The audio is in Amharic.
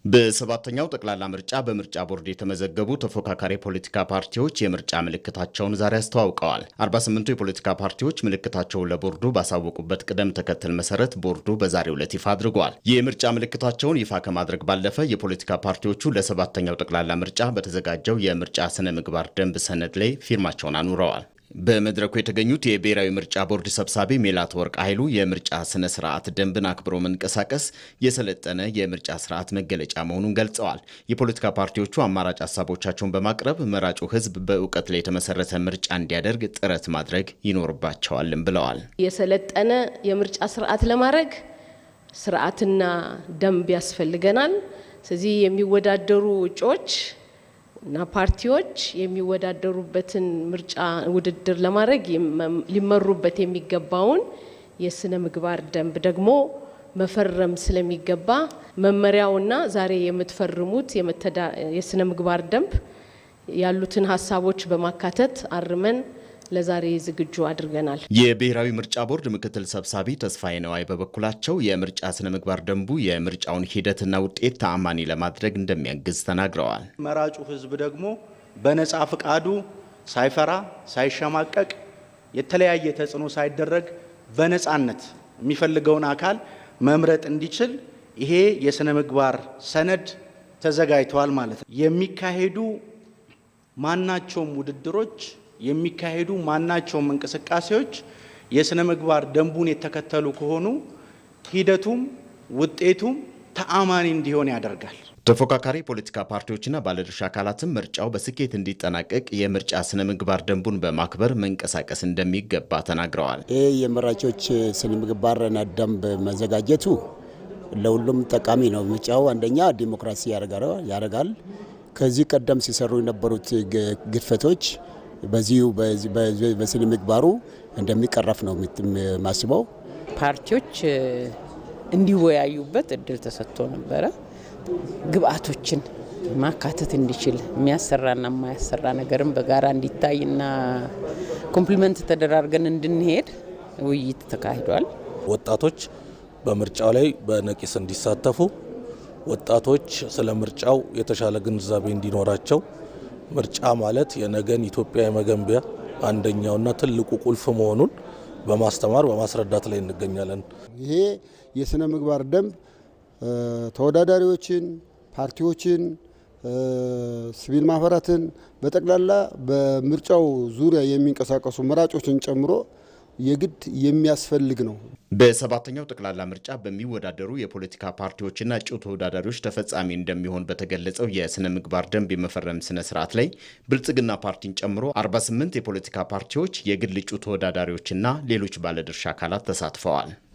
በሰባተኛው ጠቅላላ ምርጫ በምርጫ ቦርድ የተመዘገቡ ተፎካካሪ ፖለቲካ ፓርቲዎች የምርጫ ምልክታቸውን ዛሬ አስተዋውቀዋል። 48ቱ የፖለቲካ ፓርቲዎች ምልክታቸውን ለቦርዱ ባሳወቁበት ቅደም ተከተል መሰረት ቦርዱ በዛሬው ዕለት ይፋ አድርጓል። የምርጫ ምልክታቸውን ይፋ ከማድረግ ባለፈ የፖለቲካ ፓርቲዎቹ ለሰባተኛው ጠቅላላ ምርጫ በተዘጋጀው የምርጫ ስነ ምግባር ደንብ ሰነድ ላይ ፊርማቸውን አኑረዋል። በመድረኩ የተገኙት የብሔራዊ ምርጫ ቦርድ ሰብሳቢ ሜላትወርቅ ኃይሉ የምርጫ ስነ ስርዓት ደንብን አክብሮ መንቀሳቀስ የሰለጠነ የምርጫ ስርዓት መገለጫ መሆኑን ገልጸዋል። የፖለቲካ ፓርቲዎቹ አማራጭ ሀሳቦቻቸውን በማቅረብ መራጩ ሕዝብ በእውቀት ላይ የተመሰረተ ምርጫ እንዲያደርግ ጥረት ማድረግ ይኖርባቸዋልም ብለዋል። የሰለጠነ የምርጫ ስርዓት ለማድረግ ስርዓትና ደንብ ያስፈልገናል። ስለዚህ የሚወዳደሩ እጩዎች እና ፓርቲዎች የሚወዳደሩበትን ምርጫ ውድድር ለማድረግ ሊመሩበት የሚገባውን የስነ ምግባር ደንብ ደግሞ መፈረም ስለሚገባ መመሪያውና ዛሬ የምትፈርሙት የስነ ምግባር ደንብ ያሉትን ሀሳቦች በማካተት አርመን ለዛሬ ዝግጁ አድርገናል። የብሔራዊ ምርጫ ቦርድ ምክትል ሰብሳቢ ተስፋዬ ነዋይ በበኩላቸው የምርጫ ስነ ምግባር ደንቡ የምርጫውን ሂደትና ውጤት ተአማኒ ለማድረግ እንደሚያግዝ ተናግረዋል። መራጩ ሕዝብ ደግሞ በነጻ ፍቃዱ ሳይፈራ ሳይሸማቀቅ የተለያየ ተጽዕኖ ሳይደረግ በነጻነት የሚፈልገውን አካል መምረጥ እንዲችል ይሄ የስነ ምግባር ሰነድ ተዘጋጅቷል ማለት ነው። የሚካሄዱ ማናቸውም ውድድሮች የሚካሄዱ ማናቸውም እንቅስቃሴዎች የስነ ምግባር ደንቡን የተከተሉ ከሆኑ ሂደቱም ውጤቱም ተአማኒ እንዲሆን ያደርጋል። ተፎካካሪ ፖለቲካ ፓርቲዎችና ባለድርሻ አካላትም ምርጫው በስኬት እንዲጠናቀቅ የምርጫ ስነ ምግባር ደንቡን በማክበር መንቀሳቀስ እንደሚገባ ተናግረዋል። ይህ የመራጮች ስነ ምግባርና ደንብ መዘጋጀቱ ለሁሉም ጠቃሚ ነው። ምርጫው አንደኛ ዲሞክራሲ ያደርጋል። ከዚህ ቀደም ሲሰሩ የነበሩት ግድፈቶች በዚሁ በስነ ምግባሩ እንደሚቀረፍ ነው ማስበው። ፓርቲዎች እንዲወያዩበት እድል ተሰጥቶ ነበረ። ግብአቶችን ማካተት እንዲችል የሚያሰራና የማያሰራ ነገርም በጋራ እንዲታይና ኮምፕሊመንት ተደራርገን እንድንሄድ ውይይት ተካሂዷል። ወጣቶች በምርጫው ላይ በነቂስ እንዲሳተፉ፣ ወጣቶች ስለ ምርጫው የተሻለ ግንዛቤ እንዲኖራቸው፣ ምርጫ ማለት የነገን ኢትዮጵያ የመገንቢያ አንደኛውና ትልቁ ቁልፍ መሆኑን በማስተማር በማስረዳት ላይ እንገኛለን። ይሄ የስነ ምግባር ደንብ ተወዳዳሪዎችን፣ ፓርቲዎችን፣ ሲቪል ማህበራትን በጠቅላላ በምርጫው ዙሪያ የሚንቀሳቀሱ መራጮችን ጨምሮ የግድ የሚያስፈልግ ነው። በሰባተኛው ጠቅላላ ምርጫ በሚወዳደሩ የፖለቲካ ፓርቲዎችና እጩ ተወዳዳሪዎች ተፈጻሚ እንደሚሆን በተገለጸው የስነ ምግባር ደንብ የመፈረም ስነ ስርዓት ላይ ብልጽግና ፓርቲን ጨምሮ 48 የፖለቲካ ፓርቲዎች፣ የግል እጩ ተወዳዳሪዎችና ሌሎች ባለድርሻ አካላት ተሳትፈዋል።